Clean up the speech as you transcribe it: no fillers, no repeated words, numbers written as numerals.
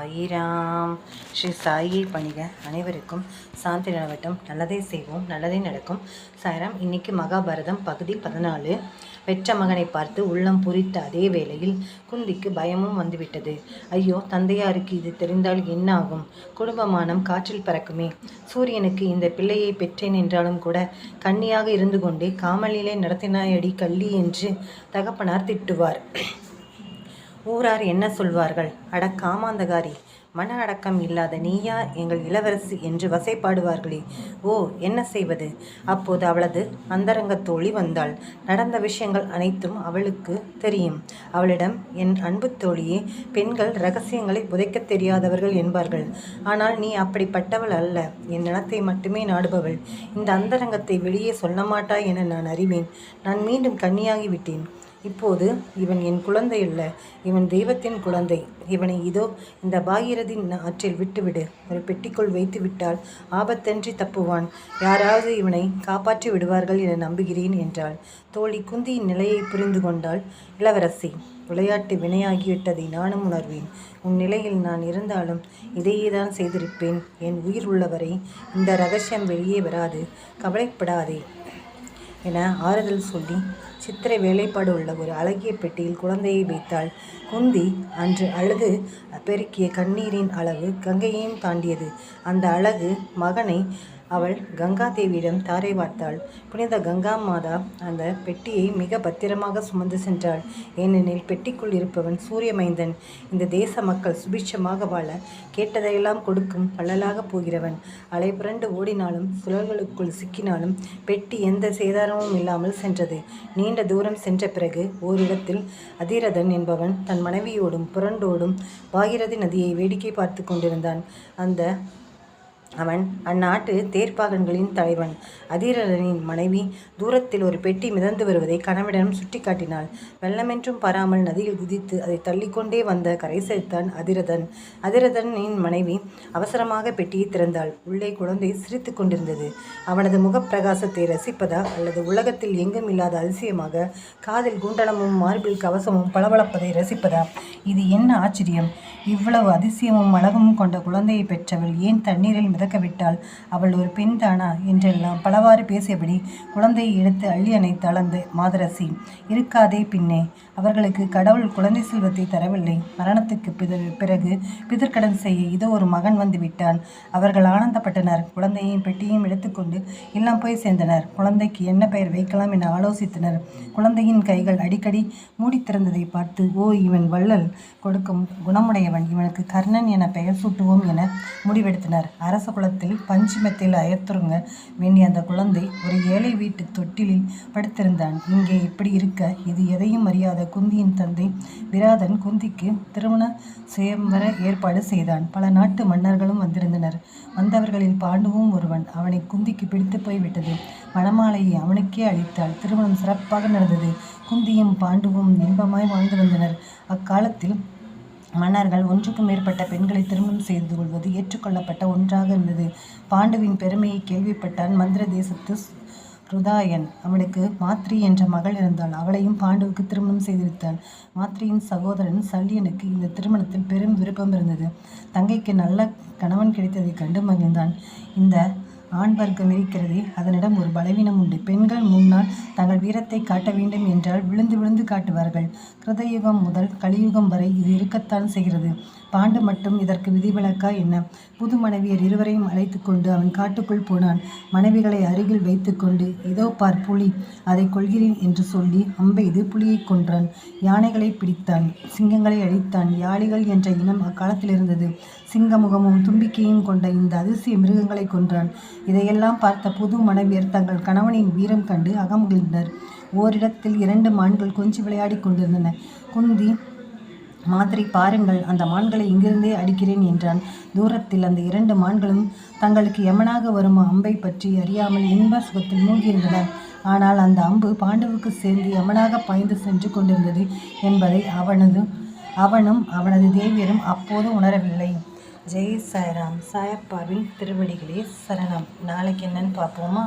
சாயிராம். ஸ்ரீ சாயை பணிக அனைவருக்கும் சாந்தி நிலவட்டும். நல்லதே செய்வோம், நல்லதே நடக்கும். சாயிராம். இன்னைக்கு மகாபாரதம் பகுதி 14. பெற்ற மகனை பார்த்து உள்ளம் பூரித்த அதே வேளையில் குந்திக்கு பயமும் வந்துவிட்டது. ஐயோ, தந்தையாருக்கு இது தெரிந்தால் என்ன ஆகும்? குடும்பமானம் காற்றில் பறக்குமே. சூரியனுக்கு இந்த பிள்ளையை பெற்றேன் என்றாலும் கூட கன்னியாக இருந்து கொண்டே காமலிலே நடத்தினாயடி கள்ளி என்று தகப்பனார் திட்டுவார். ஊரார் என்ன சொல்வார்கள்? அட காமாந்தகாரி, மன அடக்கம் இல்லாத நீயா எங்கள் இளவரசி என்று வசைப்பாடுவார்களே. ஓ, என்ன செய்வது? அப்போது அவளது அந்தரங்கத் தோழி வந்தாள். நடந்த விஷயங்கள் அனைத்தும் அவளுக்கு தெரியும். அவளிடம், என் அன்பு தோழியே, பெண்கள் இரகசியங்களை புதைக்க தெரியாதவர்கள் என்பார்கள். ஆனால் நீ அப்படிப்பட்டவள் அல்ல. என் நிலத்தை மட்டுமே நாடுபவள். இந்த அந்தரங்கத்தை வெளியே சொல்ல மாட்டாய் என நான் அறிவேன். நான் மீண்டும் கன்னியாகிவிட்டேன். இப்போது இவன் என் குழந்தை அல்ல, இவன் தெய்வத்தின் குழந்தை. இவனை இதோ இந்த பாகீரதி ஆற்றில் விட்டுவிடு. ஒரு பெட்டிக்குள் வைத்து விட்டால் ஆபத்தன்றி தப்புவான். யாராவது இவனை காப்பாற்றி விடுவார்கள் என நம்புகிறேன் என்றாள். தோழி குந்தியின் நிலையை புரிந்து கொண்டாள். இளவரசி, விளையாட்டு வினையாகிவிட்டதை நானும் உணர்வேன். உன் நிலையில் நான் இருந்தாலும் இதையேதான் செய்திருப்பேன். என் உயிர் உள்ளவரை இந்த ரகசியம் வெளியே வராது. கவலைப்படாதே என ஆறுதல் சொல்லி சித்திரை வேலைப்பாடு உள்ள ஒரு அழகிய பெட்டியில் குழந்தையை வைத்தாள். குந்தி அன்று அழுது பெருக்கிய கண்ணீரின் அளவு கங்கையையும் தாண்டியது. அந்த அழகு மகனை அவள் கங்காதேவியிடம் தாரை வார்த்தாள். புனித கங்கா மாதா அந்த பெட்டியை மிக பத்திரமாக சுமந்து சென்றாள். ஏனெனில் பெட்டிக்குள் இருப்பவன் சூரியமைந்தன். இந்த தேச மக்கள் சுபிட்சமாக வாழ கேட்டதையெல்லாம் கொடுக்கும் வள்ளலாக போகிறவன். அலை புரண்டு ஓடினாலும் சுழல்களுக்குள் சிக்கினாலும் பெட்டி எந்த சேதாரமும் இல்லாமல் சென்றது. நீண்ட தூரம் சென்ற பிறகு ஓரிடத்தில் அதிரதன் என்பவன் தன் மனைவியோடும் புரண்டோடும் பாகீரதி நதியை வேடிக்கை பார்த்து கொண்டிருந்தான். அவன் அந்நாட்டு தேர்ப்பாகன்களின் தலைவன். அதிரதனின் மனைவி தூரத்தில் ஒரு பெட்டி மிதந்து வருவதை கணவனிடம் சுட்டி காட்டினாள். வெள்ளமென்றும் பாராமல் நதியில் குதித்து அதை தள்ளிக்கொண்டே வந்த கரை சேர்த்தான் அதிரதன். அதிரதனின் மனைவி அவசரமாக பெட்டியை திறந்தாள். உள்ளே குழந்தை சிரித்து கொண்டிருந்தது. அவனது முகப்பிரகாசத்தை ரசிப்பதா அல்லது உலகத்தில் எங்கும் இல்லாத அதிசயமாக காதில் குண்டலமும் மார்பில் கவசமும் பளபளப்பதை ரசிப்பதா? இது என்ன ஆச்சரியம்! இவ்வளவு அதிசயமும் அழகும் கொண்ட குழந்தையை பெற்றவள் ஏன் தண்ணீரில் மிதக்கவிட்டாள்? அவள் ஒரு பெண் தானா என்றெல்லாம் பலவாறு பேசியபடி குழந்தையை எடுத்து அள்ளி அணைத்தாள் அந்த மாதரசி. இருக்காதே பின்னே, அவர்களுக்கு கடவுள் குழந்தை செல்வத்தை தரவில்லை. மரணத்துக்கு பிறகு பிதற்கடன் செய்ய இதோ ஒரு மகன் வந்து விட்டான். அவர்கள் ஆனந்தப்பட்டனர். குழந்தையையும் பெட்டியையும் எடுத்துக்கொண்டு இல்லம் போய் சேர்ந்தனர். குழந்தைக்கு என்ன பெயர் வைக்கலாம் என ஆலோசித்தனர். குழந்தையின் கைகள் அடிக்கடி மூடி திறந்ததை பார்த்து, ஓ, இவன் வள்ளல் கொடுக்கும் குணமுடையவன், இவனுக்கு கர்ணன் என பெயர் சூட்டுவோம் என முடிவெடுத்தனர். அரச குலத்தில் பஞ்சிமத்தில் அயர்த்துருங்க வேண்டிய அந்த குழந்தை ஒரு ஏழை வீட்டு தொட்டிலில் படுத்திருந்தான். இங்கே இப்படி இருக்க இது எதையும் அறியாத குந்தியின் தந்தை விராதன் குந்திக்கு திருமண சுயம்பர ஏற்பாடு செய்தான். பல நாட்டு மன்னர்களும் வந்திருந்தனர். வந்தவர்களில் பாண்டுவும் ஒருவன். அவனை குந்திக்கு பிடித்து போய்விட்டது. மணமாலையை அவனுக்கே அளித்தாள். திருமணம் சிறப்பாக நடந்தது. குந்தியும் பாண்டுவும் இன்பமாய் வாழ்ந்து வந்தனர். அக்காலத்தில் மன்னர்கள் ஒன்றுக்கும் மேற்பட்ட பெண்களை திருமணம் செய்து கொள்வது ஏற்றுக்கொள்ளப்பட்ட ஒன்றாக இருந்தது. பாண்டுவின் பெருமையை கேள்விப்பட்டான் மந்திர தேசத்து ருதாயன். அவனுக்கு மாத்ரி என்ற மகள் இருந்தாள். அவளையும் பாண்டுவுக்கு திருமணம் செய்திருத்தான். மாத்ரியின் சகோதரன் சல்லியனுக்கு இந்த திருமணத்தில் பெரும் விருப்பம் இருந்தது. தங்கைக்கு நல்ல கணவன் கிடைத்ததைக் கண்டு மகிழ்ந்தான். இந்த ஆண் வர்க்கம் இருக்கிறதே, அதனிடம் ஒரு பலவீனம் உண்டு. பெண்கள் முன்னால் தங்கள் வீரத்தை காட்ட வேண்டும் என்றால் விழுந்து விழுந்து காட்டுவார்கள். கிருதயுகம் முதல் கலியுகம் வரை இது இருக்கத்தான் செய்கிறது. பாண்டு மட்டும் இதற்கு விதிவிலக்கா என்ன? புது மனைவியர் இருவரையும் அழைத்து கொண்டு அவன் காட்டுக்குள் போனான். மனைவிகளை அருகில் வைத்து கொண்டு, இதோ பார் புலி, அதை கொள்கிறேன் என்று சொல்லி அம்பெய்து புலியை கொன்றான். யானைகளை பிடித்தான், சிங்கங்களை அழித்தான். யாளிகள் என்ற இனம் அக்காலத்தில் இருந்தது. சிங்கமுகமும் தும்பிக்கையும் கொண்ட இந்த அதிசய மிருகங்களை கொன்றான். இதையெல்லாம் பார்த்த புது மனைவியர் தங்கள் கணவனின் வீரம் கண்டு அகமகிழ்ந்தனர். ஓரிடத்தில் 2 மான்கள் கொஞ்சி விளையாடி கொண்டிருந்தன. குந்தி, மாத்ரி, பாருங்கள், அந்த மான்களை இங்கிருந்தே அடிக்கிறேன் என்றான். தூரத்தில் அந்த 2 மான்களும் தங்களுக்கு யமனாக வரும் அம்பை பற்றி அறியாமல் இன்ப சுகத்தில் மூழ்கியிருந்தன. ஆனால் அந்த அம்பு பாண்டுவுக்கு சேர்ந்து யமனாக பாய்ந்து சென்று கொண்டிருந்தது என்பதை அவனும் அவனது தேவியரும் அப்போது உணரவில்லை. ஜெய் சாய்ராம். சாயப்பாவின் திருவடிகளே சரணம். நாளைக்கு என்னன்னு பார்ப்போமா?